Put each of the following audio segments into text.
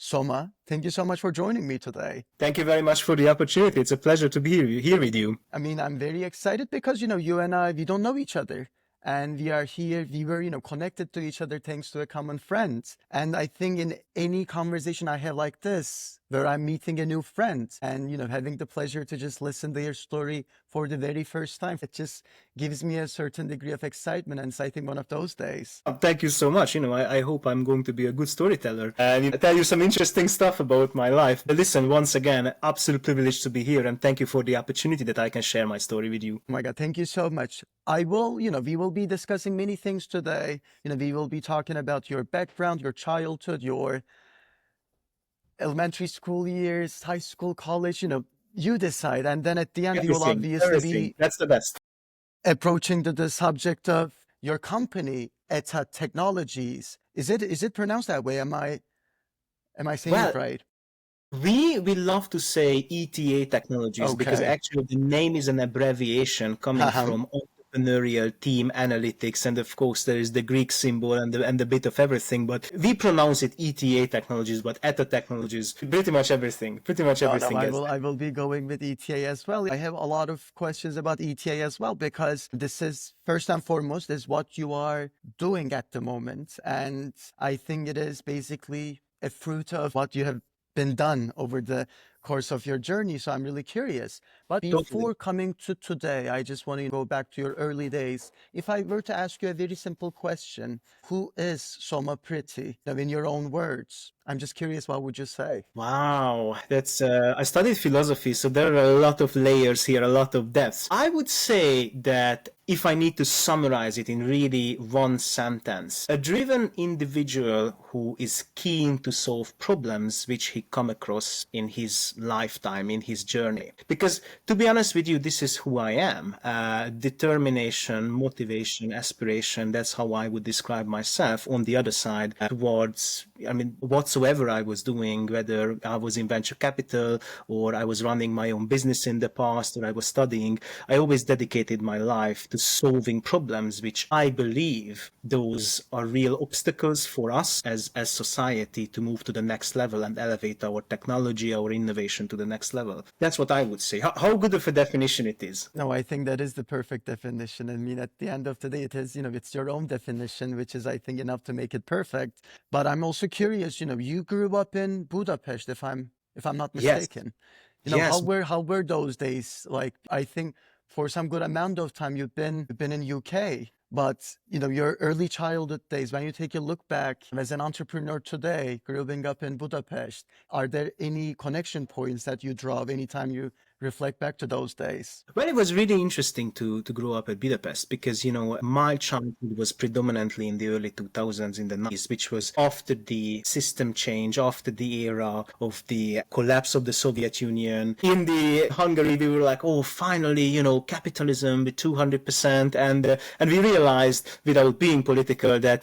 Soma, thank you so much for joining me today. Thank you very much for the opportunity. It's a pleasure to be here with you. I mean, I'm very excited because, you and I, we don't know each other. And we are here, we were, connected to each other thanks to a common friend. And I think in any conversation I have like this, where I'm meeting a new friend and, having the pleasure to just listen to their story for the very first time, it just gives me a certain degree of excitement. And it's, I think, one of those days. Thank you so much. I hope I'm going to be a good storyteller and tell you some interesting stuff about my life. But listen, once again, absolute privilege to be here. And thank you for the opportunity that I can share my story with you. Oh my God, thank you so much. We will be discussing many things today. We will be talking about your background, your childhood, your elementary school years, high school, college, you decide. And then at the end, we will obviously be That's the best. approaching the subject of your company, ETA Technologies. Is it pronounced that way? Am I saying it right? We love to say ETA Technologies because Okay. actually the name is an abbreviation coming from entrepreneurial team analytics, and of course there is the Greek symbol and a bit of everything. But we pronounce it ETA Technologies, but ETA Technologies, pretty much everything. Pretty much everything. No, I will be going with ETA as well. I have a lot of questions about ETA as well because this is first and foremost is what you are doing at the moment, and I think it is basically a fruit of what you have been done over the course of your journey. So I'm really curious. But before coming to today, I just want to go back to your early days. If I were to ask you a very simple question, who is Soma Pirityi? In your own words, I'm just curious, what would you say? Wow, that's I studied philosophy, so there are a lot of layers here, a lot of depths. I would say that if I need to summarize it in really one sentence, a driven individual who is keen to solve problems which he come across in his lifetime, in his journey. Because to be honest with you, this is who I am. Determination, motivation, aspiration, that's how I would describe myself. On the other side, towards, whatsoever I was doing, whether I was in venture capital or I was running my own business in the past or I was studying, I always dedicated my life to solving problems which I believe those are real obstacles for us as society to move to the next level and elevate our technology, our innovation to the next level. That's what I would say. How good of a definition it is. No, I think that is the perfect definition. I mean, at the end of the day, it is, it's your own definition, which is, I think, enough to make it perfect. But I'm also curious, you grew up in Budapest, if I'm not mistaken. Yes. How were those days? Like, I think for some good amount of time you've been in UK, but your early childhood days, when you take a look back as an entrepreneur today, growing up in Budapest, are there any connection points that you draw anytime you reflect back to those days? Well, it was really interesting to grow up at Budapest because, my childhood was predominantly in the early 2000s, in the 90s, which was after the system change, after the era of the collapse of the Soviet Union. In the Hungary, we were like, oh, finally, capitalism with 200%. And we realized, without being political, that,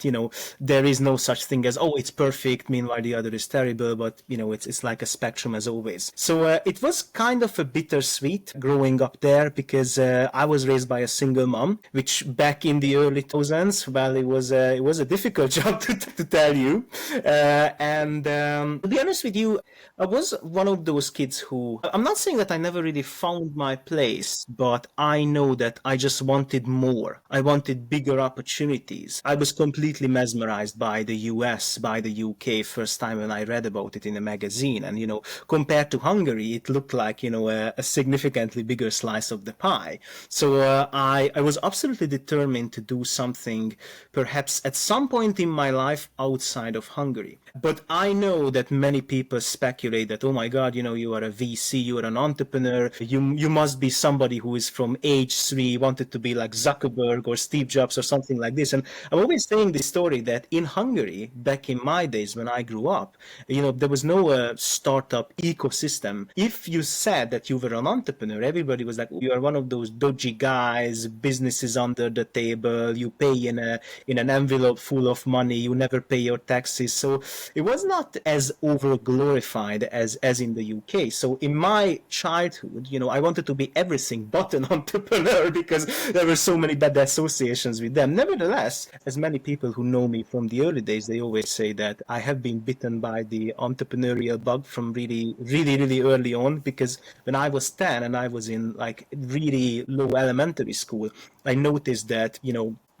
there is no such thing as, oh, it's perfect. Meanwhile, the other is terrible. But, it's like a spectrum as always. So it was kind of a bittersweet growing up there because I was raised by a single mom, which back in the early 2000s, well, it was a difficult job to tell you. And to be honest with you, I was one of those kids who, I'm not saying that I never really found my place, but I know that I just wanted more. I wanted bigger opportunities. I was completely mesmerized by the US, by the UK first time when I read about it in a magazine. And, compared to Hungary, it looked like, a significantly bigger slice of the pie. So I was absolutely determined to do something perhaps at some point in my life outside of Hungary. But I know that many people speculate that, oh my God, you are a VC, you are an entrepreneur, you must be somebody who is from age 3, wanted to be like Zuckerberg or Steve Jobs or something like this. And I'm always saying this story that in Hungary, back in my days when I grew up, there was no startup ecosystem. If you said that you were an entrepreneur, everybody was like, "Oh, you are one of those dodgy guys, businesses under the table, you pay in an envelope full of money, you never pay your taxes." So it was not as over glorified as in the UK. So in my childhood, I wanted to be everything but an entrepreneur because there were so many bad associations with them. Nevertheless, as many people who know me from the early days, they always say that I have been bitten by the entrepreneurial bug from really, really, really early on, because when I was 10 and I was in like really low elementary school, I noticed that,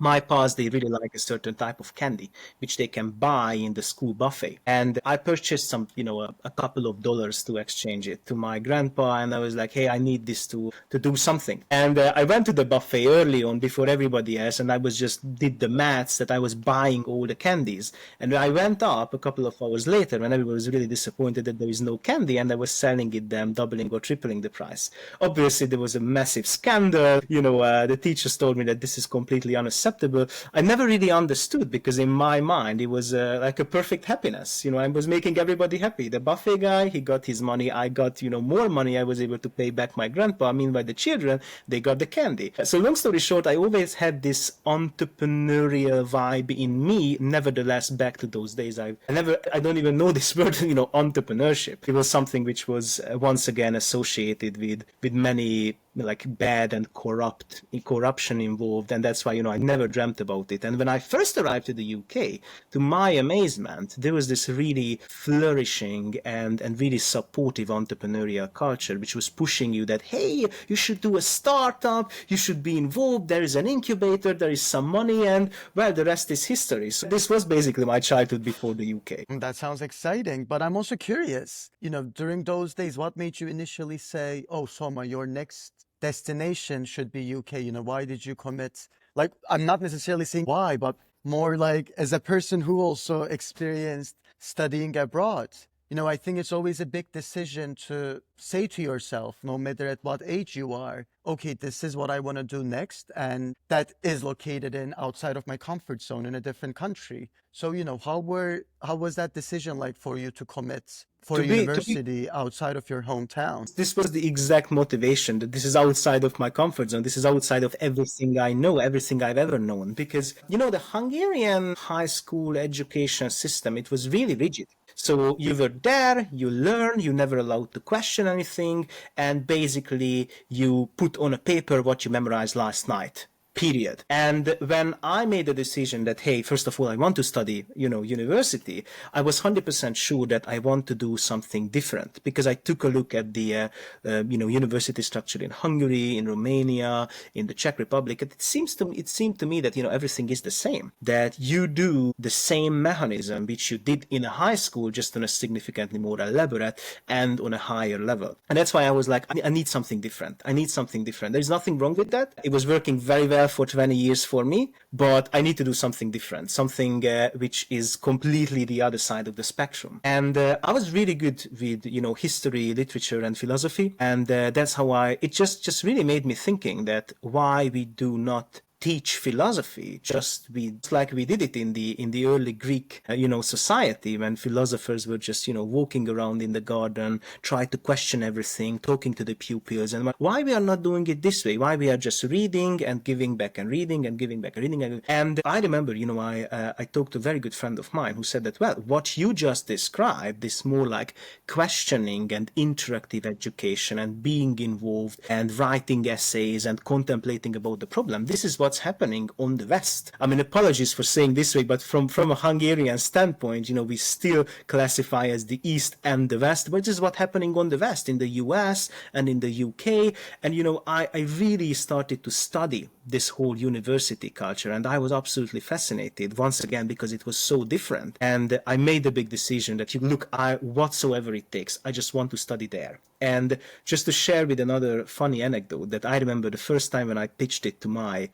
my pals, they really like a certain type of candy, which they can buy in the school buffet. And I purchased some, a couple of dollars to exchange it to my grandpa. And I was like, hey, I need this to do something. And I went to the buffet early on before everybody else. And I was just did the maths that I was buying all the candies. And I went up a couple of hours later when everybody was really disappointed that there is no candy. And I was selling it them, doubling or tripling the price. Obviously, there was a massive scandal. The teachers told me that this is completely unacceptable. I never really understood, because in my mind it was like a perfect happiness. I was making everybody happy. The buffet guy, he got his money. I got more money. I was able to pay back my grandpa. Meanwhile, the children, they got the candy. So long story short, I always had this entrepreneurial vibe in me. Nevertheless, back to those days, I don't even know this word, entrepreneurship. It was something which was once again associated with many like bad and corruption involved, and that's why I never dreamt about it. And when I first arrived to the UK, to my amazement, there was this really flourishing and really supportive entrepreneurial culture, which was pushing you that, hey, you should do a startup, you should be involved, there is an incubator, there is some money, and well, the rest is history. So this was basically my childhood before the UK. That sounds exciting, but I'm also curious, during those days, what made you initially say, oh, Soma, your next destination should be UK? Why did you commit? Like, I'm not necessarily saying why, but more like as a person who also experienced studying abroad. I think it's always a big decision to say to yourself, no matter at what age you are, okay, this is what I want to do next. And that is located outside of my comfort zone in a different country. So, how was that decision like for you to commit for a university outside of your hometown? This was the exact motivation, that this is outside of my comfort zone. This is outside of everything I know, everything I've ever known. Because, the Hungarian high school education system, it was really rigid. So you were there, you learn, you're never allowed to question anything, and basically you put on a paper what you memorized last night. Period. And when I made the decision that, hey, first of all, I want to study, university, I was 100% sure that I want to do something different, because I took a look at the, university structure in Hungary, in Romania, in the Czech Republic. It seemed to me that, everything is the same, that you do the same mechanism which you did in a high school, just on a significantly more elaborate and on a higher level. And that's why I was like, I need something different. I need something different. There's nothing wrong with that. It was working very well for 20 years for me, but I need to do something different, something which is completely the other side of the spectrum. And I was really good with, history, literature, and philosophy. And that's how it just really made me thinking that why we do not teach philosophy just like we did it in the early Greek society, when philosophers were just walking around in the garden, try to question everything, talking to the pupils. And why we are not doing it this way? Why we are just reading and giving back and reading and giving back and reading? And I remember I talked to a very good friend of mine who said that, well, what you just described, this more like questioning and interactive education and being involved and writing essays and contemplating about the problem, this is what's happening on the West. I mean, apologies for saying this way, but from a Hungarian standpoint, we still classify as the East and the West, which is what's happening on the West, in the US and in the UK. And, I really started to study this whole university culture, and I was absolutely fascinated, once again, because it was so different. And I made the big decision that, whatsoever it takes, I just want to study there. And just to share with another funny anecdote, that I remember the first time when I pitched it to my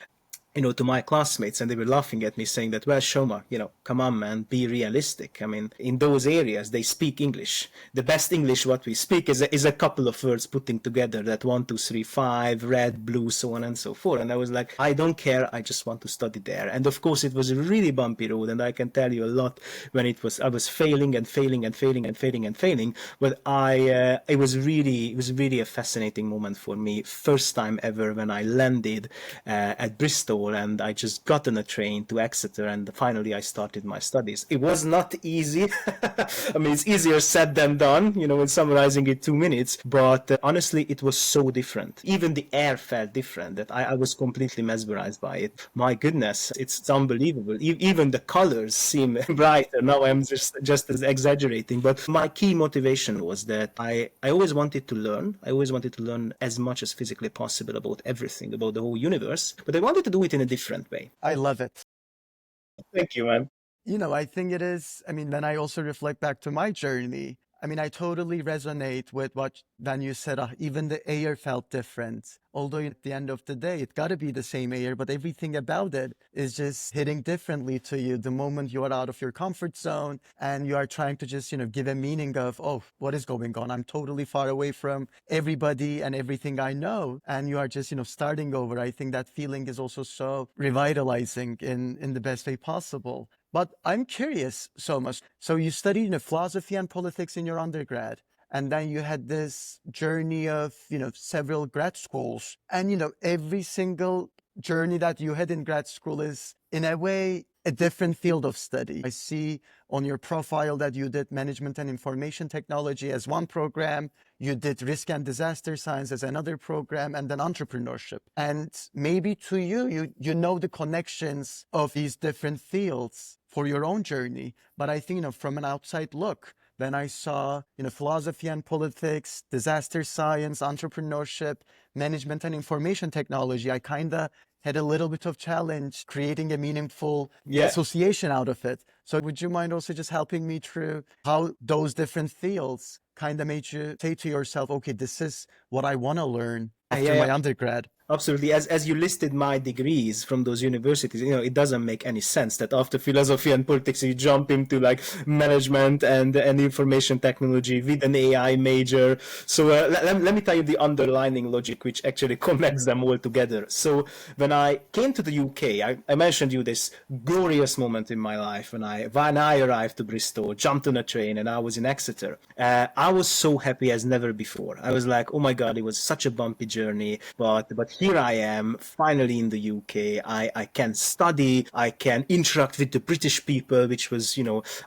to my classmates, and they were laughing at me saying that, well, Shoma, come on, man, be realistic. I mean, in those areas, they speak English. The best English what we speak is a couple of words putting together, that 1, 2, 3, 5, red, blue, so on and so forth. And I was like, I don't care. I just want to study there. And of course, it was a really bumpy road. And I can tell you a lot when I was failing and failing and failing and failing and failing. But it was really a fascinating moment for me. First time ever when I landed at Bristol, and I just got on a train to Exeter, and finally I started my studies. It was not easy. I mean, it's easier said than done, in summarizing it 2 minutes, but honestly, it was so different. Even the air felt different, that I was completely mesmerized by it. My goodness, it's unbelievable. Even the colors seem brighter. Now I'm just as exaggerating, but my key motivation was that I always wanted to learn. I always wanted to learn as much as physically possible about everything, about the whole universe, but I wanted to do it in a different way. I love it. Thank you, man. I think it is, when I also reflect back to my journey, I totally resonate with what then you said, even the air felt different. Although at the end of the day, it got to be the same air, but everything about it is just hitting differently to you the moment you are out of your comfort zone and you are trying to just, give a meaning of, oh, what is going on? I'm totally far away from everybody and everything I know. And you are just, starting over. I think that feeling is also so revitalizing in the best way possible. But I'm curious, Soma. So you studied philosophy and politics in your undergrad, and then you had this journey of, several grad schools. And, every single journey that you had in grad school is, in a way, a different field of study. I see on your profile that you did management and information technology as one program, you did risk and disaster science as another program, and then entrepreneurship. And maybe to you know the connections of these different fields for your own journey. But I think, from an outside look, when I saw, philosophy and politics, disaster science, entrepreneurship, management and information technology, I kind of had a little bit of challenge creating a meaningful association out of it. So would you mind also just helping me through how those different fields kind of made you say to yourself, okay, this is what I want to learn after my undergrad? Absolutely. As you listed my degrees from those universities, it doesn't make any sense that after philosophy and politics, you jump into like management and information technology with an AI major. So let me tell you the underlying logic, which actually connects them all together. So when I came to the UK, I mentioned you this glorious moment in my life when I arrived to Bristol, jumped on a train, and I was in Exeter. I was so happy as never before. I was like, oh my God, it was such a bumpy journey, but here I am, finally in the UK. I can study, I can interact with the British people, which was,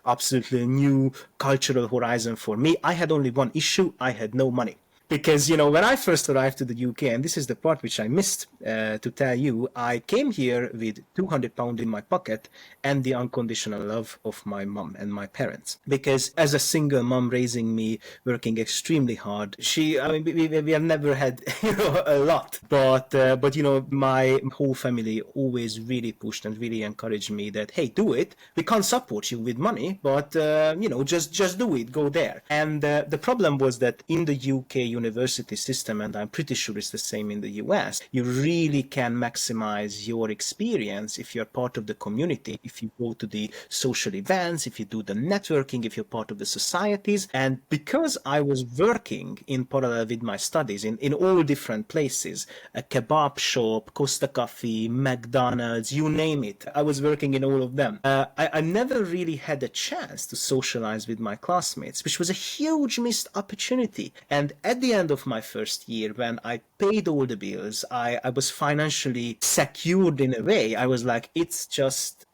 absolutely a new cultural horizon for me. I had only one issue, I had no money. Because, when I first arrived to the UK, and this is the part which I missed to tell you, I came here with £200 in my pocket and the unconditional love of my mom and my parents. Because as a single mom raising me, working extremely hard, we have never had, a lot. But my whole family always really pushed and really encouraged me that, hey, do it. We can't support you with money, but, just do it. Go there. And the problem was that in the UK university system, and I'm pretty sure it's the same in the US, you really can maximize your experience if you're part of the community, if you go to the social events, if you do the networking, if you're part of the societies. And because I was working in parallel with my studies in all different places, a kebab shop, Costa Coffee, McDonald's, you name it, I was working in all of them. I never really had a chance to socialize with my classmates, which was a huge missed opportunity. And at the end of my first year, when I paid all the bills, I was financially secured in a way. I was like, it's just,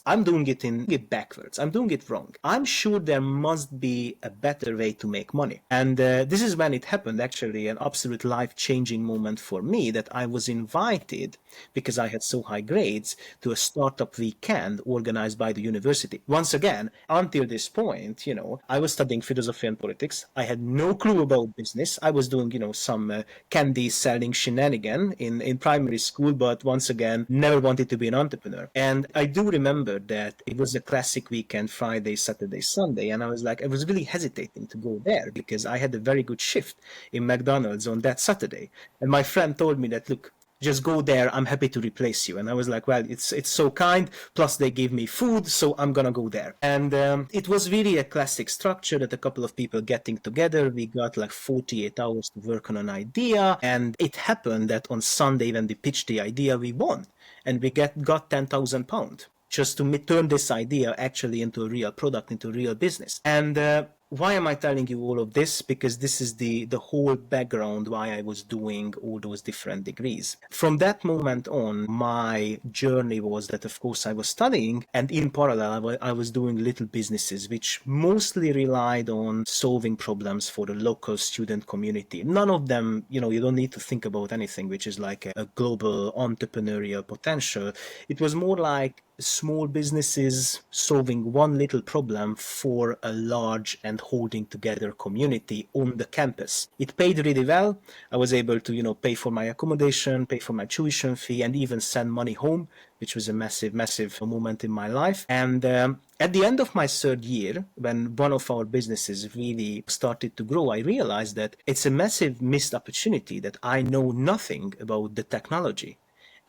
I'm doing it backwards. I'm doing it wrong. I'm sure there must be a better way to make money. And this is when it happened, actually, an absolute life-changing moment for me, that I was invited, because I had so high grades, to a startup weekend organized by the university. Once again, until this point, I was studying philosophy and politics. I had no clue about business. I was doing, some candy selling shenanigan in primary school, but once again, never wanted to be an entrepreneur. And I do remember that it was a classic weekend, Friday, Saturday, Sunday. And I was really hesitating to go there because I had a very good shift in McDonald's on that Saturday. And my friend told me that, look, just go there. I'm happy to replace you. And I was like, well, it's so kind. Plus they give me food, so I'm gonna go there. And it was really a classic structure that a couple of people getting together. We got like 48 hours to work on an idea, and it happened that on Sunday when we pitched the idea, we won, and we got £10,000 just to turn this idea actually into a real product, into a real business. And why am I telling you all of this? Because this is the whole background why I was doing all those different degrees. From that moment on, my journey was that, of course, I was studying, and in parallel, I was doing little businesses, which mostly relied on solving problems for the local student community. None of them, you don't need to think about anything which is like a global entrepreneurial potential. It was more like small businesses solving one little problem for a large and holding together community on the campus. It paid really well. I was able to, pay for my accommodation, pay for my tuition fee, and even send money home, which was a massive, massive moment in my life. And at the end of my third year, when one of our businesses really started to grow, I realized that it's a massive missed opportunity, that I know nothing about the technology.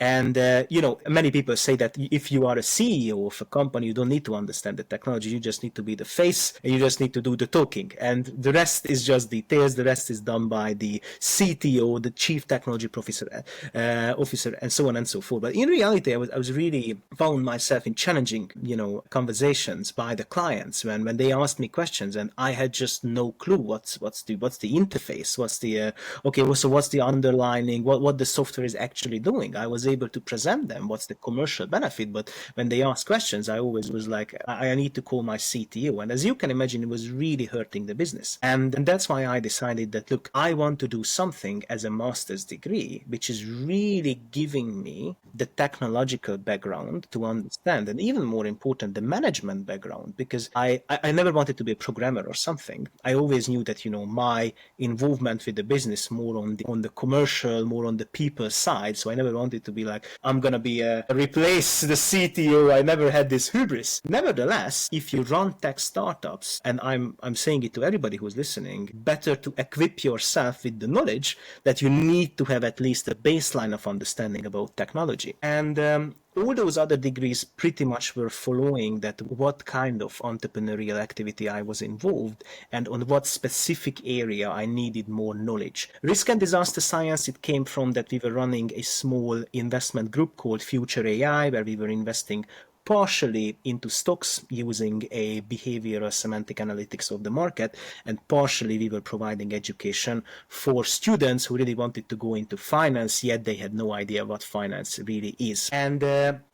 And, many people say that if you are a CEO of a company, you don't need to understand the technology. You just need to be the face, and you just need to do the talking. And the rest is just details. The rest is done by the CTO, the Chief Technology Officer, and so on and so forth. But in reality, I was really found myself in challenging, conversations by the clients when they asked me questions, and I had just no clue what's the interface, what's the underlining, what the software is actually doing. I was able to present them what's the commercial benefit, but when they asked questions, I always was like, I need to call my CTO. And as you can imagine, it was really hurting the business. And that's why I decided that, look, I want to do something as a master's degree, which is really giving me the technological background to understand, and even more important, the management background, because I never wanted to be a programmer or something. I always knew that, my involvement with the business more on the commercial, more on the people side. So I never wanted to be like, I'm going to replace the CTO. I never had this hubris. Nevertheless, if you run tech startups, and I'm saying it to everybody who's listening, better to equip yourself with the knowledge that you need to have at least a baseline of understanding about technology. And all those other degrees pretty much were following that, what kind of entrepreneurial activity I was involved and on what specific area I needed more knowledge. Risk and disaster science, it came from that we were running a small investment group called Future AI, where we were investing partially into stocks using a behavioral semantic analytics of the market, and partially we were providing education for students who really wanted to go into finance, yet they had no idea what finance really is. And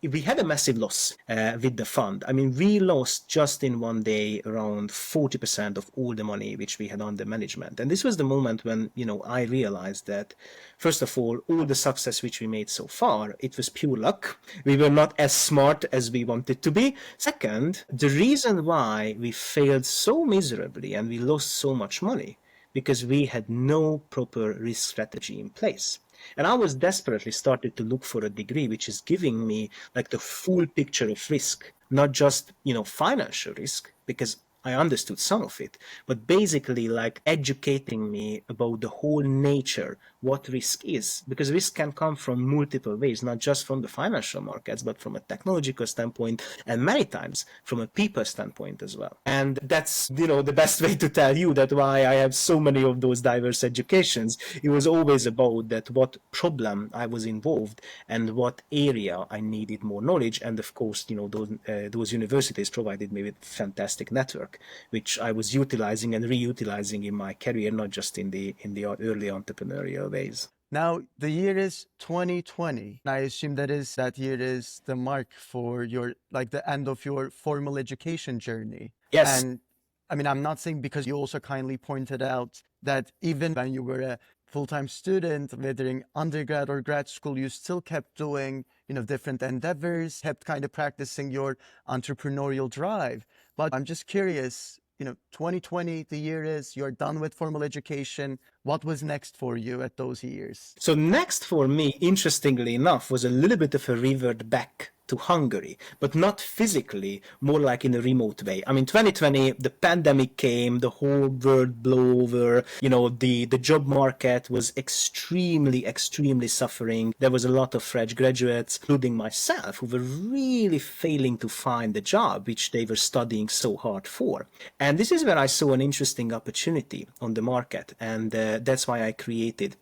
we had a massive loss with the fund. I mean, we lost just in one day around 40% of all the money which we had under management. And this was the moment when, I realized that, first of all the success which we made so far, it was pure luck. We were not as smart as we wanted to be. Second, the reason why we failed so miserably and we lost so much money, because we had no proper risk strategy in place. And I was desperately started to look for a degree which is giving me like the full picture of risk, not just, financial risk, because I understood some of it, but basically like educating me about the whole nature, what risk is, because risk can come from multiple ways, not just from the financial markets, but from a technological standpoint, and many times from a people standpoint as well. And that's, the best way to tell you that why I have so many of those diverse educations. It was always about that, what problem I was involved and what area I needed more knowledge. And of course, those universities provided me with fantastic network, which I was utilizing and reutilizing in my career, not just in the early entrepreneurial ways. Now, the year is 2020. I assume that year is the mark for the end of your formal education journey. Yes. And I mean, I'm not saying, because you also kindly pointed out that even when you were a full-time student, whether in undergrad or grad school, you still kept doing, different endeavors, kept kind of practicing your entrepreneurial drive. But I'm just curious, 2020, the year is, you're done with formal education. what was next for you at those years? So next for me, interestingly enough, was a little bit of a revert back to Hungary, but not physically, more like in a remote way. I mean, 2020, the pandemic came, the whole world blew over, the job market was extremely suffering. There was a lot of fresh graduates, including myself, who were really failing to find a job, which they were studying so hard for. And this is where I saw an interesting opportunity on the market. And that's why I created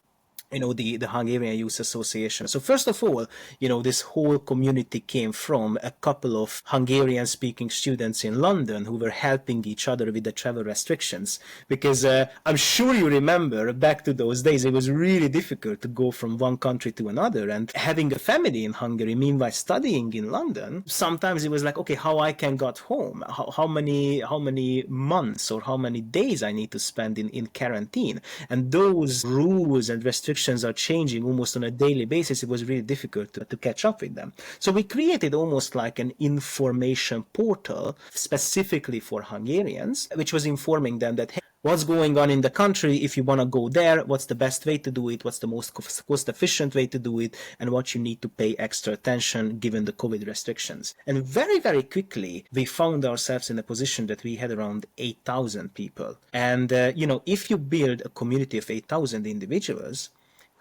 the Hungarian Youth Association. So first of all, this whole community came from a couple of Hungarian speaking students in London who were helping each other with the travel restrictions. Because I'm sure you remember back to those days, it was really difficult to go from one country to another, and having a family in Hungary, meanwhile studying in London, sometimes it was like, okay, how I can get home, how many months or how many days I need to spend in quarantine. And those rules and restrictions are changing almost on a daily basis. It was really difficult to catch up with them. So we created almost like an information portal specifically for Hungarians, which was informing them that, hey, what's going on in the country? If you want to go there, what's the best way to do it? What's the most cost-efficient way to do it? And what you need to pay extra attention given the COVID restrictions. And very, very quickly, we found ourselves in a position that we had around 8,000 people. And, if you build a community of 8,000 individuals,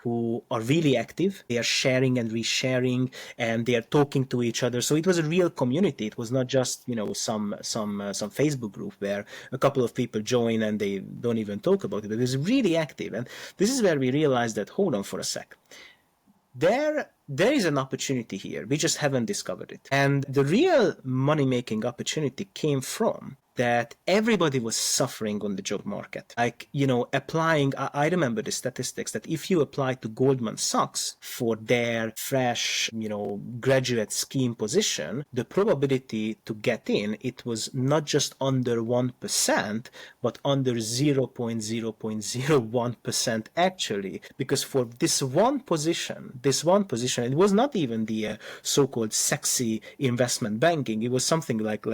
who are really active, they are sharing and resharing, and they are talking to each other. So it was a real community. It was not just some Facebook group where a couple of people join and they don't even talk about it. But it was really active, and this is where we realized that, hold on for a sec, there is an opportunity here. We just haven't discovered it, and the real money-making opportunity came from that everybody was suffering on the job market. Like, applying, I remember the statistics that if you apply to Goldman Sachs for their fresh, graduate scheme position, the probability to get in, it was not just under 1%, but under 0.001% actually, because for this one position, it was not even the so-called sexy investment banking. It was something like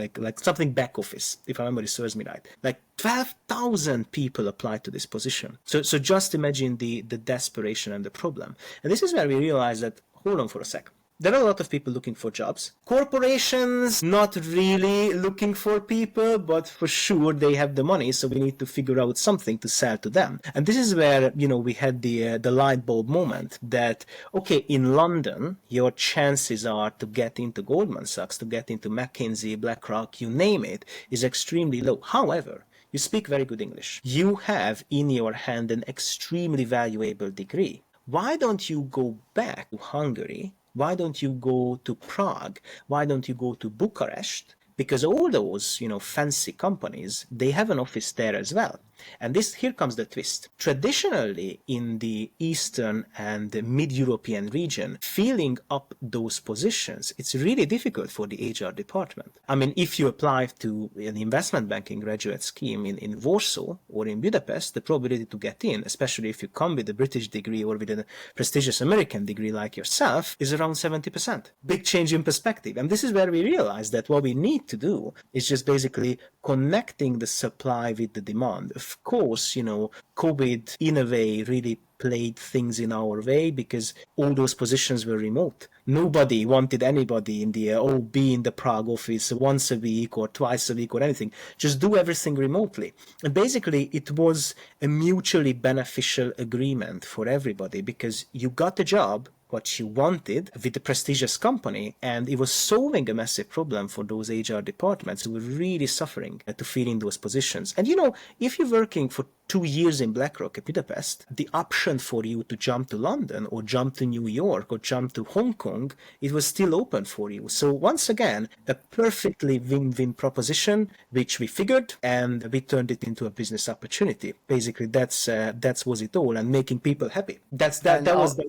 something back office, if my memory serves me right. Like 12,000 people applied to this position. So just imagine the desperation and the problem. And this is where we realize that, hold on for a sec. There are a lot of people looking for jobs. Corporations not really looking for people, but for sure they have the money, so we need to figure out something to sell to them. And this is where, we had the light bulb moment that, okay, in London, your chances are to get into Goldman Sachs, to get into McKinsey, BlackRock, you name it, is extremely low. However, you speak very good English. You have in your hand an extremely valuable degree. Why don't you go back to Hungary? Why don't you go to Prague? Why don't you go to Bucharest? Because all those, fancy companies, they have an office there as well. And here comes the twist. Traditionally, in the Eastern and the Mid-European region, filling up those positions, it's really difficult for the HR department. I mean, if you apply to an investment banking graduate scheme in Warsaw or in Budapest, the probability to get in, especially if you come with a British degree or with a prestigious American degree like yourself, is around 70%. Big change in perspective. And this is where we realize that what we need to do is just basically connecting the supply with the demand. Of course, COVID in a way really played things in our way because all those positions were remote. Nobody wanted anybody in the, be in the Prague office once a week or twice a week or anything. Just do everything remotely. And basically, it was a mutually beneficial agreement for everybody because you got a job, what you wanted with a prestigious company, and it was solving a massive problem for those HR departments who were really suffering to fill in those positions. And if you're working for 2 years in BlackRock at Budapest, the option for you to jump to London or jump to New York or jump to Hong Kong, it was still open for you. So once again, a perfectly win-win proposition, which we figured and we turned it into a business opportunity. Basically, that's was it all, and making people happy. That was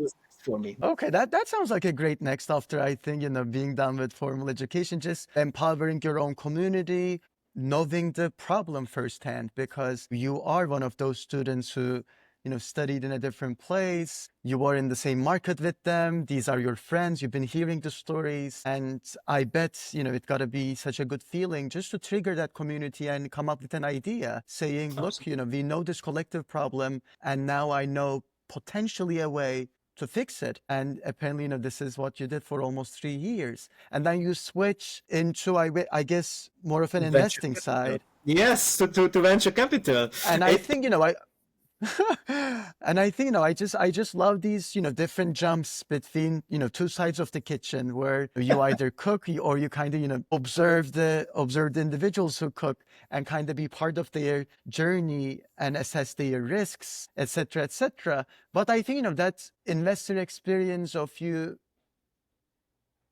for me. Okay, that sounds like a great next after, I think, being done with formal education, just empowering your own community, knowing the problem firsthand, because you are one of those students who studied in a different place. You are in the same market with them. These are your friends. You've been hearing the stories. And I bet, it got to be such a good feeling just to trigger that community and come up with an idea saying, look, we know this collective problem, and now I know potentially a way to fix it. And apparently, this is what you did for almost 3 years. And then you switch into, I guess, more of an Venture investing capital. side. Yes, to venture capital. And I think, and I think, I just love these, different jumps between, two sides of the kitchen where you either cook or you kind of, observe the individuals who cook and kind of be part of their journey and assess their risks, etc., etc. But I think, that investor experience of you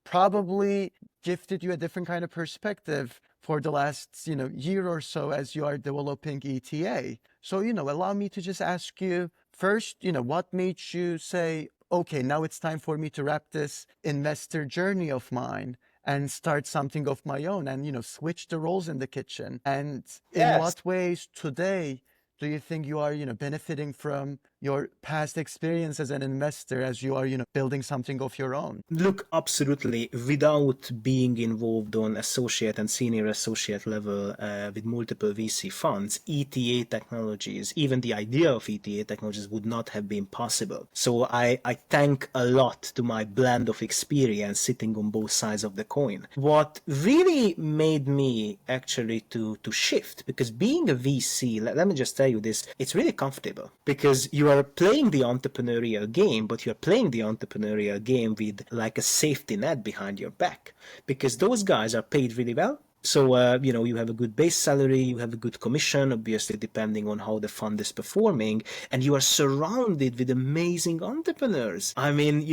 probably gifted you a different kind of perspective for the last, year or so as you are developing ETA. So, allow me to just ask you first, what made you say, okay, now it's time for me to wrap this investor journey of mine and start something of my own and, switch the roles in the kitchen? And in Yes. what ways today do you think you are, benefiting from your past experience as an investor as you are, building something of your own? Look, absolutely. Without being involved on associate and senior associate level with multiple VC funds, ETA Technologies, even the idea of ETA Technologies would not have been possible. So I thank a lot to my blend of experience sitting on both sides of the coin. What really made me actually to shift, because being a VC, let me just tell you this, it's really comfortable because you are playing the entrepreneurial game, but you're playing the entrepreneurial game with like a safety net behind your back, because those guys are paid really well. So, you have a good base salary, you have a good commission, obviously, depending on how the fund is performing, and you are surrounded with amazing entrepreneurs. I mean,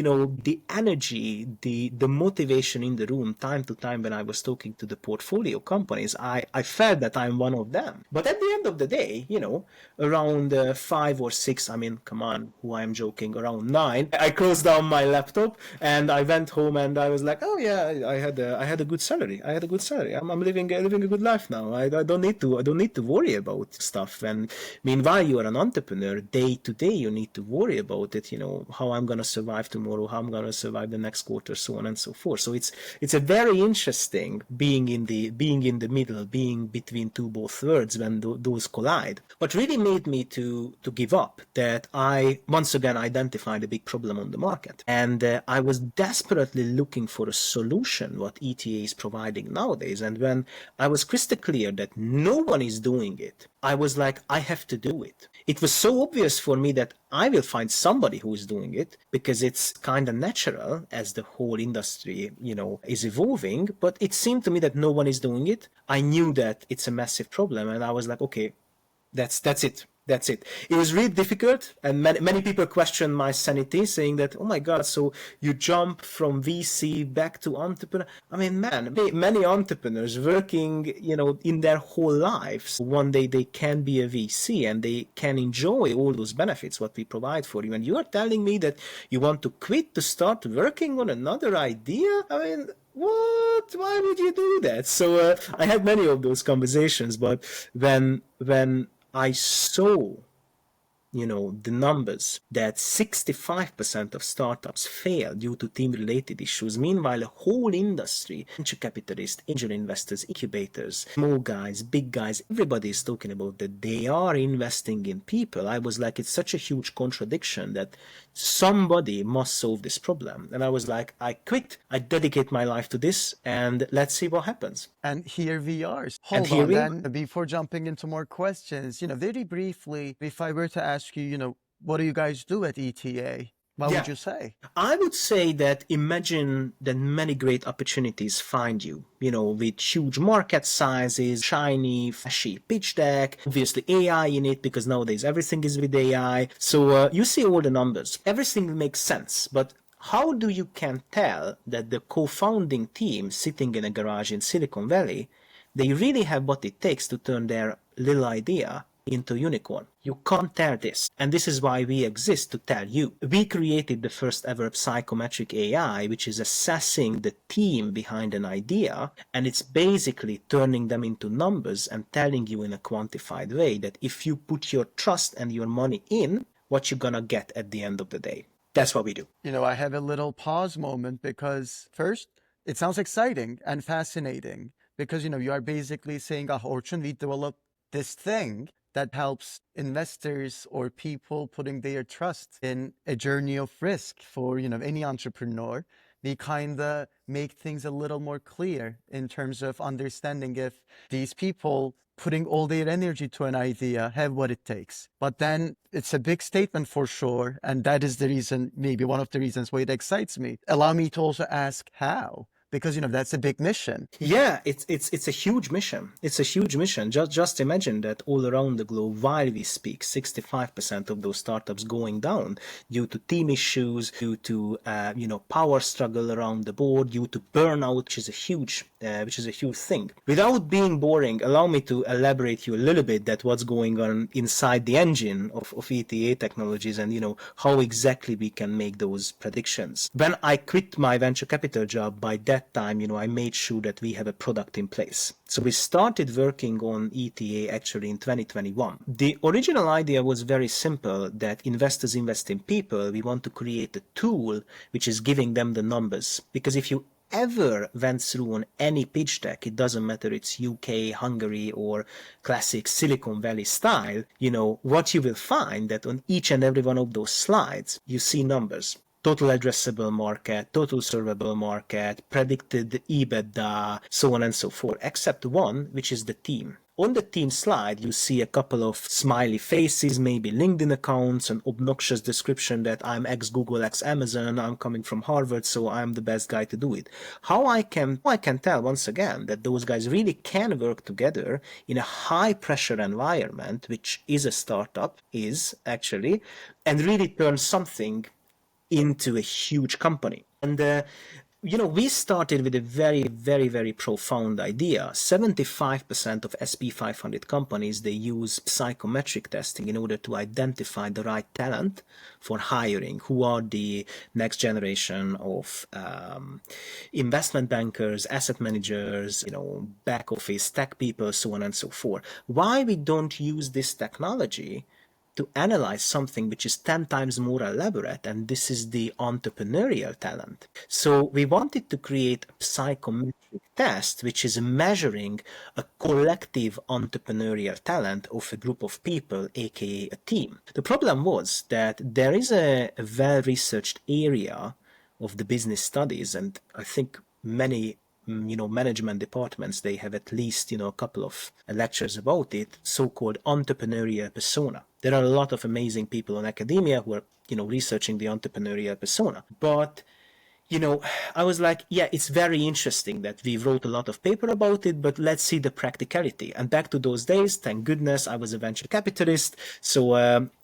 the energy, the motivation in the room, time to time when I was talking to the portfolio companies, I felt that I'm one of them. But at the end of the day, around 5 or 6, I mean, come on, who I am joking, around 9, I closed down my laptop and I went home and I was like, oh yeah, I had a good salary. I'm living a good life now. I don't need to worry about stuff. And meanwhile, you are an entrepreneur. Day to day, you need to worry about it. How I'm gonna survive tomorrow, how I'm gonna survive the next quarter, so on and so forth. So it's a very interesting being in the middle, being between two both worlds when those collide. What really made me to give up, that I once again identified a big problem on the market, and I was desperately looking for a solution what ETA is providing nowadays. And when I was crystal clear that no one is doing it, I was like, I have to do it. It was so obvious for me that I will find somebody who is doing it, because it's kind of natural as the whole industry, is evolving. But it seemed to me that no one is doing it. I knew that it's a massive problem, and I was like, okay, that's it. That's it. It was really difficult, and many people questioned my sanity, saying that, oh my God, so you jump from VC back to entrepreneur. I mean, man, many entrepreneurs working, in their whole lives, one day they can be a VC and they can enjoy all those benefits what we provide for you. And you are telling me that you want to quit to start working on another idea? I mean, what? Why would you do that? So I had many of those conversations, but when I saw, the numbers that 65% of startups fail due to team-related issues. Meanwhile, a whole industry, venture capitalists, angel investors, incubators, small guys, big guys, everybody is talking about that they are investing in people. I was like, it's such a huge contradiction that somebody must solve this problem. And I was like, I quit, I dedicate my life to this, and let's see what happens. And here we are. Hold on, then, before jumping into more questions, very briefly, if I were to ask you, what do you guys do at ETA? What would you say? I would say that imagine that many great opportunities find you, with huge market sizes, shiny, flashy pitch deck, obviously AI in it, because nowadays everything is with AI. So you see all the numbers. Everything makes sense, but how do you can tell that the co-founding team sitting in a garage in Silicon Valley, they really have what it takes to turn their little idea into unicorn? You can't tell this. And this is why we exist, to tell you. We created the first ever psychometric AI, which is assessing the team behind an idea, and it's basically turning them into numbers and telling you in a quantified way that if you put your trust and your money in, what you're gonna get at the end of the day. That's what we do. I have a little pause moment because first, it sounds exciting and fascinating because, you are basically saying, Orchun, we developed this thing that helps investors or people putting their trust in a journey of risk for, any entrepreneur. We kind of make things a little more clear in terms of understanding if these people putting all their energy to an idea have what it takes. But then it's a big statement for sure. And that is the reason, maybe one of the reasons why it excites me. Allow me to also ask how, because, that's a big mission. Yeah, it's a huge mission. It's a huge mission. Just imagine that all around the globe, while we speak, 65% of those startups going down due to team issues, due to power struggle around the board, due to burnout, which is a huge thing. Without being boring, allow me to elaborate you a little bit that what's going on inside the engine of ETA Technologies and how exactly we can make those predictions. When I quit my venture capital job, by that time, I made sure that we have a product in place. So we started working on ETA actually in 2021. The original idea was very simple, that investors invest in people. We want to create a tool which is giving them the numbers. Because if you ever went through on any pitch deck, it doesn't matter it's UK, Hungary, or classic Silicon Valley style, what you will find that on each and every one of those slides, you see numbers. Total addressable market, total servable market, predicted EBITDA, so on and so forth, except one, which is the team. On the team slide, you see a couple of smiley faces, maybe LinkedIn accounts, an obnoxious description that I'm ex-Google, ex-Amazon, I'm coming from Harvard, so I'm the best guy to do it. How I can tell once again that those guys really can work together in a high-pressure environment, which is a startup, and really turn something into a huge company. And we started with a very, very, very profound idea. 75% of SP 500 companies, they use psychometric testing in order to identify the right talent for hiring, who are the next generation of investment bankers, asset managers, back office tech people, so on and so forth. Why we don't use this technology to analyze something which is 10 times more elaborate, and this is the entrepreneurial talent. So we wanted to create a psychometric test which is measuring a collective entrepreneurial talent of a group of people, aka a team. The problem was that there is a well-researched area of the business studies, and I think many management departments, they have at least, a couple of lectures about it, so-called entrepreneurial persona. There are a lot of amazing people in academia who are, researching the entrepreneurial persona. But I was like, yeah, it's very interesting that we wrote a lot of paper about it, but let's see the practicality. And back to those days, thank goodness I was a venture capitalist. So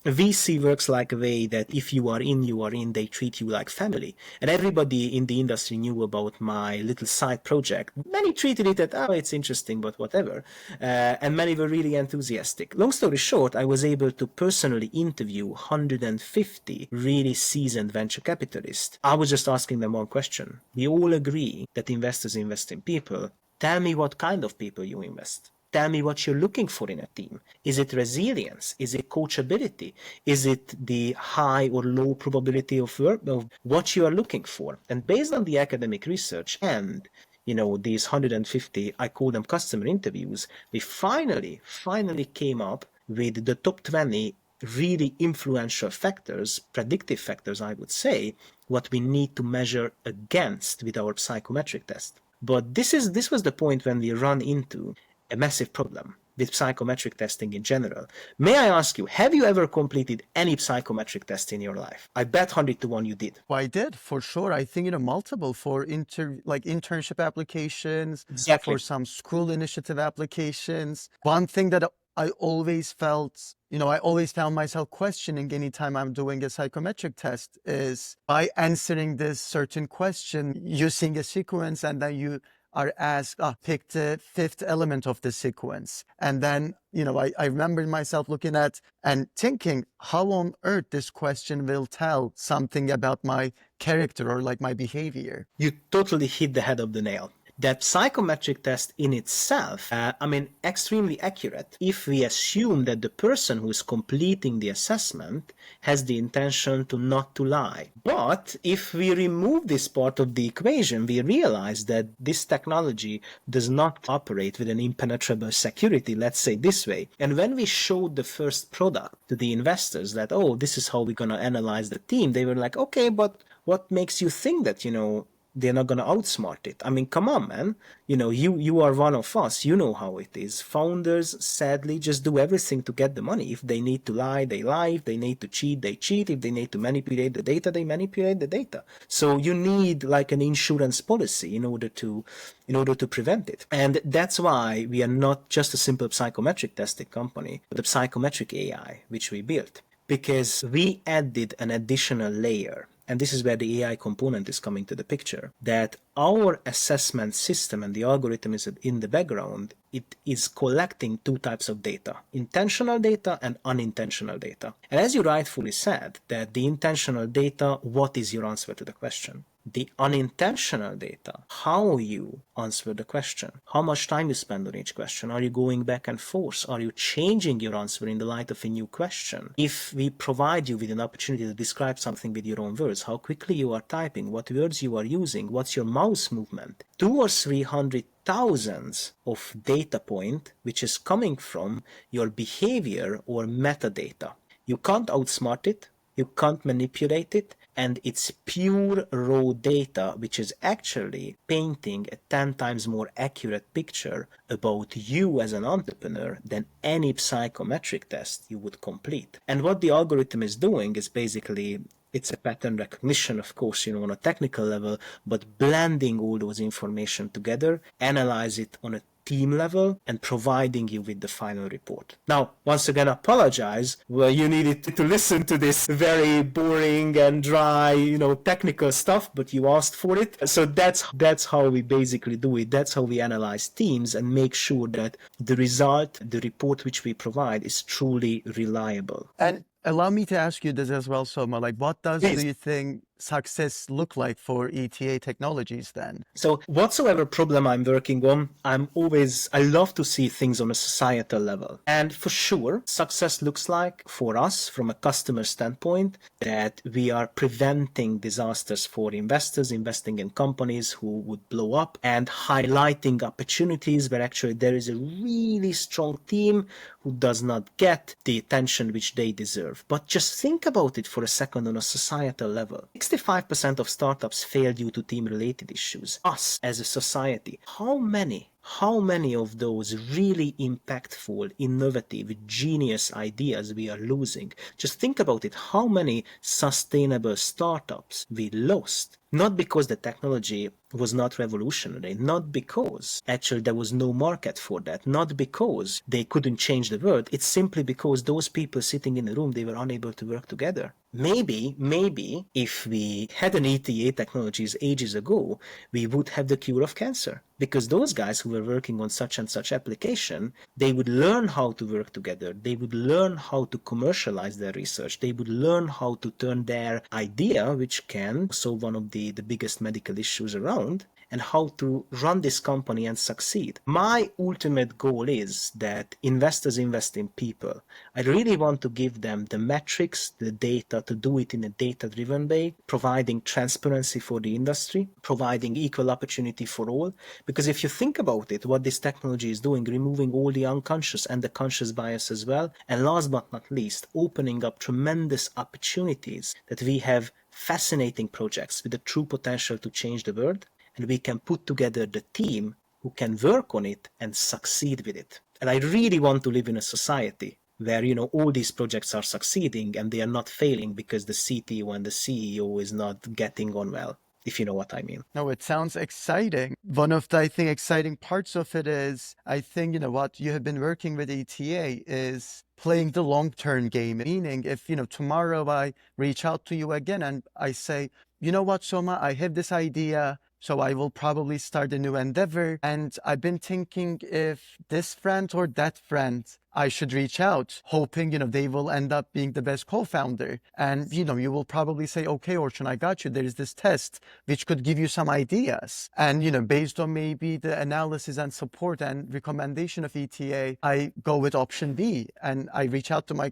VC works like a way that if you are in, they treat you like family. And everybody in the industry knew about my little side project. Many treated it that, it's interesting, but whatever. And many were really enthusiastic. Long story short, I was able to personally interview 150 really seasoned venture capitalists. I was just asking them one question. We all agree that investors invest in people. Tell me what kind of people you invest. Tell me what you're looking for in a team. Is it resilience? Is it coachability? Is it the high or low probability of work of what you are looking for? And based on the academic research and these 150, I call them customer interviews, we finally came up with the top 20 really influential factors, predictive factors, I would say, what we need to measure against with our psychometric test. But this was the point when we run into a massive problem with psychometric testing in general. May I ask you, have you ever completed any psychometric test in your life? I bet 100 to 1 you did. Well, I did, for sure. I think, multiple for internship applications, Exactly. for some school initiative applications. One thing that I always felt, I always found myself questioning anytime I'm doing a psychometric test is by answering this certain question, using a sequence, and then you are asked, pick the fifth element of the sequence. And then, I remember myself looking at and thinking, how on earth this question will tell something about my character or like my behavior? You totally hit the head of the nail. That psychometric test in itself, extremely accurate if we assume that the person who is completing the assessment has the intention to not to lie. But if we remove this part of the equation, we realize that this technology does not operate with an impenetrable security, let's say this way. And when we showed the first product to the investors that, oh, this is how we're going to analyze the team, they were like, okay, but what makes you think that, they're not going to outsmart it? I mean, come on, man. You are one of us. You know how it is. Founders, sadly, just do everything to get the money. If they need to lie, they lie. If they need to cheat, they cheat. If they need to manipulate the data, they manipulate the data. So you need like an insurance policy in order to prevent it. And that's why we are not just a simple psychometric testing company, but a psychometric AI, which we built, because we added an additional layer. And this is where the AI component is coming to the picture, that our assessment system and the algorithm is in the background, it is collecting two types of data, intentional data and unintentional data. And as you rightfully said, that the intentional data, what is your answer to the question? The unintentional data, how you answer the question, how much time you spend on each question, are you going back and forth, are you changing your answer in the light of a new question? If we provide you with an opportunity to describe something with your own words, how quickly you are typing, what words you are using, what's your mouse movement, 200 or 300 thousands of data point which is coming from your behavior or metadata. You can't outsmart it, you can't manipulate it, and it's pure raw data which is actually painting a 10 times more accurate picture about you as an entrepreneur than any psychometric test you would complete. And what the algorithm is doing is basically, it's a pattern recognition, of course, on a technical level, but blending all those information together, analyze it on a team level, and providing you with the final report. Now, once again, apologize. Well, you needed to listen to this very boring and dry, technical stuff, but you asked for it. So that's how we basically do it. That's how we analyze teams and make sure that the result, the report which we provide, is truly reliable. And allow me to ask you this as well, Soma. Like, what do you think success look like for ETA Technologies then? So whatsoever problem I'm working on, I love to see things on a societal level. And for sure, success looks like for us from a customer standpoint that we are preventing disasters for investors investing in companies who would blow up, and highlighting opportunities where actually there is a really strong team who does not get the attention which they deserve. But just think about it for a second on a societal level. 65% of startups fail due to team-related issues. Us, as a society, how many of those really impactful, innovative, genius ideas we are losing? Just think about it. How many sustainable startups we lost? Not because the technology was not revolutionary, not because actually there was no market for that, not because they couldn't change the world. It's simply because those people sitting in the room, they were unable to work together. Maybe if we had an ETA Technologies ages ago, we would have the cure of cancer. Because those guys who were working on such and such application, they would learn how to work together. They would learn how to commercialize their research. They would learn how to turn their idea, which can solve one of the biggest medical issues around, and how to run this company and succeed. My ultimate goal is that investors invest in people. I really want to give them the metrics, the data, to do it in a data-driven way, providing transparency for the industry, providing equal opportunity for all. Because if you think about it, what this technology is doing, removing all the unconscious and the conscious bias as well, and last but not least, opening up tremendous opportunities that we have fascinating projects with the true potential to change the world, and we can put together the team who can work on it and succeed with it. And I really want to live in a society where, all these projects are succeeding and they are not failing because the CTO and the CEO is not getting on well, if you know what I mean. No, it sounds exciting. One of the, I think, exciting parts of it is, I think, what you have been working with ETA is playing the long-term game. Meaning, if, tomorrow I reach out to you again and I say, you know what, Soma, I have this idea, so I will probably start a new endeavor. And I've been thinking if this friend or that friend I should reach out, hoping, they will end up being the best co-founder. And, you will probably say, okay, Orchun, I got you. There's this test which could give you some ideas. And, based on maybe the analysis and support and recommendation of ETA, I go with option B and I reach out to my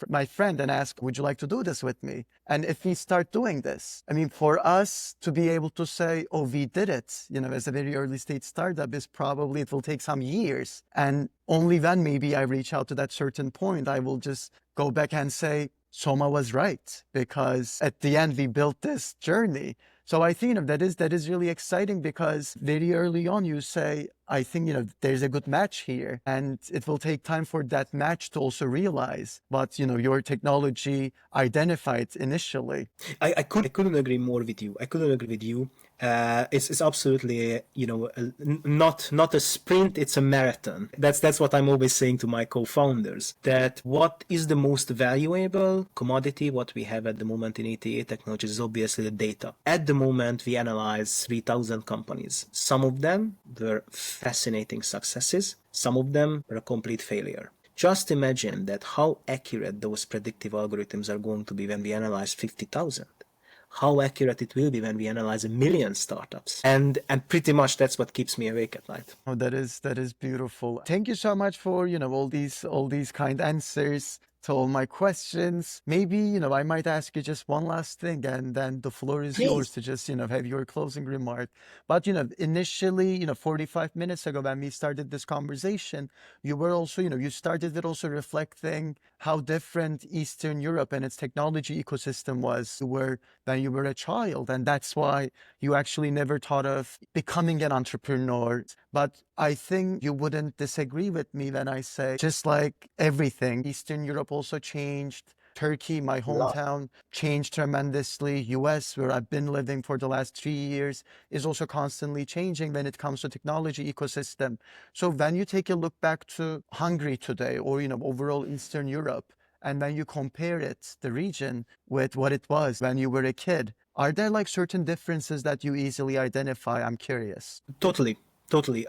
my friend and ask, would you like to do this with me? And if we start doing this, I mean, for us to be able to say, oh, we did it, as a very early stage startup it will take some years. And only then maybe I reach out to that certain point, I will just go back and say, Soma was right, because at the end we built this journey. So I think that is really exciting, because very early on you say, I think there's a good match here, and it will take time for that match to also realize what your technology identified initially. I couldn't agree more with you. I couldn't agree with you. It's absolutely not a sprint, it's a marathon. That's what I'm always saying to my co-founders, that what is the most valuable commodity what we have at the moment in ETA Technologies is obviously the data. At the moment we analyze 3,000 companies. Some of them were fascinating successes, some of them were a complete failure. Just imagine that how accurate those predictive algorithms are going to be when we analyze 50,000. How accurate it will be when we analyze 1,000,000 startups. And pretty much that's what keeps me awake at night. Oh, that is beautiful. Thank you so much for, all these kind answers to all my questions. Maybe, I might ask you just one last thing, and then the floor is yours to just, have your closing remark. But, initially, 45 minutes ago when we started this conversation, you were also, you started with also reflecting how different Eastern Europe and its technology ecosystem was when you were a child. And that's why you actually never thought of becoming an entrepreneur. But I think you wouldn't disagree with me when I say, just like everything, Eastern Europe also changed. Turkey, my hometown, changed tremendously. US, where I've been living for the last 3 years, is also constantly changing when it comes to technology ecosystem. So when you take a look back to Hungary today, or, overall Eastern Europe, and when you compare it, the region, with what it was when you were a kid, are there like certain differences that you easily identify? I'm curious. Totally.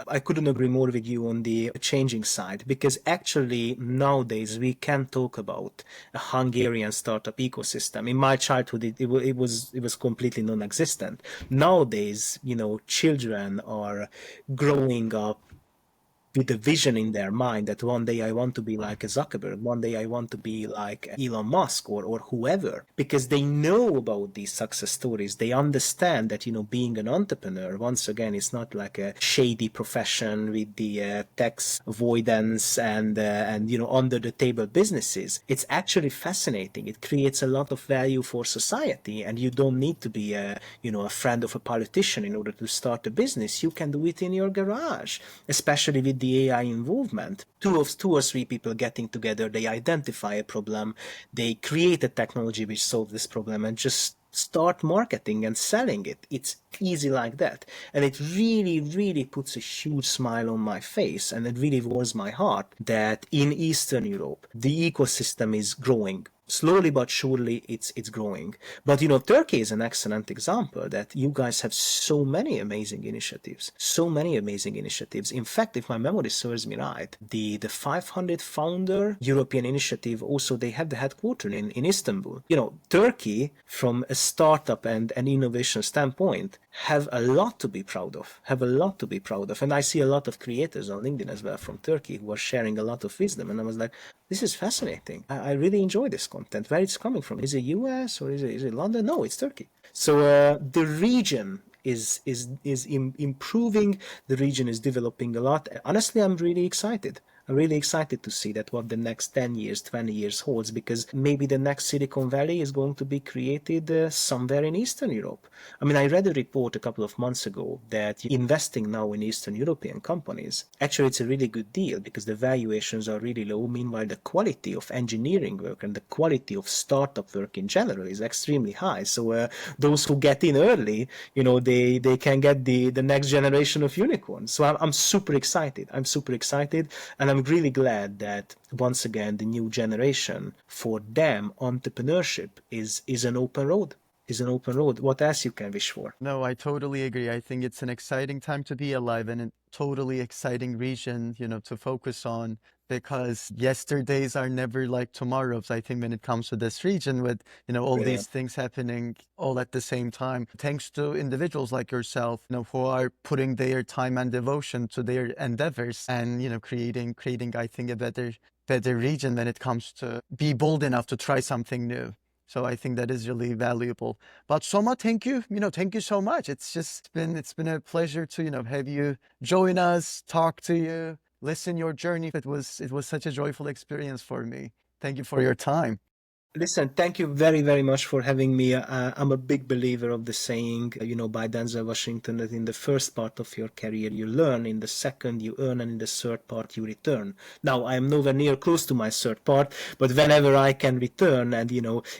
I couldn't agree more with you on the changing side, because actually nowadays we can talk about a Hungarian startup ecosystem. In my childhood, it was completely non-existent. Nowadays, children are growing up with a vision in their mind that one day I want to be like a Zuckerberg, one day I want to be like Elon Musk or whoever, because they know about these success stories. They understand that, being an entrepreneur, once again, is not like a shady profession with the tax avoidance and under the table businesses. It's actually fascinating. It creates a lot of value for society, and you don't need to be a friend of a politician in order to start a business. You can do it in your garage, especially with the AI involvement. Two or three people getting together, they identify a problem, they create a technology which solves this problem, and just start marketing and selling it. It's easy like that. And it really, really puts a huge smile on my face, and it really warms my heart that in Eastern Europe, the ecosystem is growing. Slowly but surely, it's growing. But Turkey is an excellent example that you guys have so many amazing initiatives. In fact, if my memory serves me right, the 500 founder European initiative, also they have the headquarters in Istanbul. Turkey, from a startup and an innovation standpoint, have a lot to be proud of. And I see a lot of creators on LinkedIn as well from Turkey who are sharing a lot of wisdom. And I was like, this is fascinating. I really enjoy this content. Where it's coming from? Is it US or is it London? No, it's Turkey. So the region is improving. The region is developing a lot. Honestly, I'm really excited. I'm really excited to see that what the next 10 years, 20 years holds, because maybe the next Silicon Valley is going to be created somewhere in Eastern Europe. I mean, I read a report a couple of months ago that investing now in Eastern European companies, actually it's a really good deal because the valuations are really low. Meanwhile, the quality of engineering work and the quality of startup work in general is extremely high. So those who get in early, they can get the next generation of unicorns. So I'm super excited. And I'm really glad that once again the new generation, for them, entrepreneurship is an open road. What else you can wish for? No, I totally agree. I think it's an exciting time to be alive, and totally exciting region, to focus on, because yesterdays are never like tomorrows. I think when it comes to this region with, all these Brilliant. things happening all at the same time, thanks to individuals like yourself, who are putting their time and devotion to their endeavors and, creating, I think, a better region when it comes to be bold enough to try something new. So I think that is really valuable. But Soma, thank you. Thank you so much. It's been a pleasure to, have you join us, talk to you, listen your journey. It was such a joyful experience for me. Thank you for your time. Listen, thank you very, very much for having me. I'm a big believer of the saying, by Denzel Washington, that in the first part of your career you learn, in the second you earn, and in the third part you return. Now, I am nowhere near close to my third part, but whenever I can return, and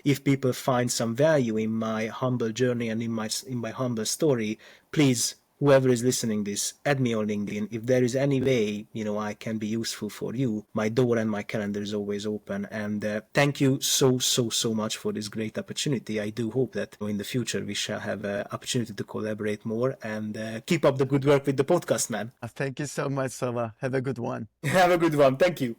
if people find some value in my humble journey and in my humble story, please, whoever is listening this, add me on LinkedIn. If there is any way, I can be useful for you, my door and my calendar is always open. And thank you so, so, so much for this great opportunity. I do hope that in the future we shall have an opportunity to collaborate more, and keep up the good work with the podcast, man. Thank you so much, Soma. Have a good one. Have a good one. Thank you.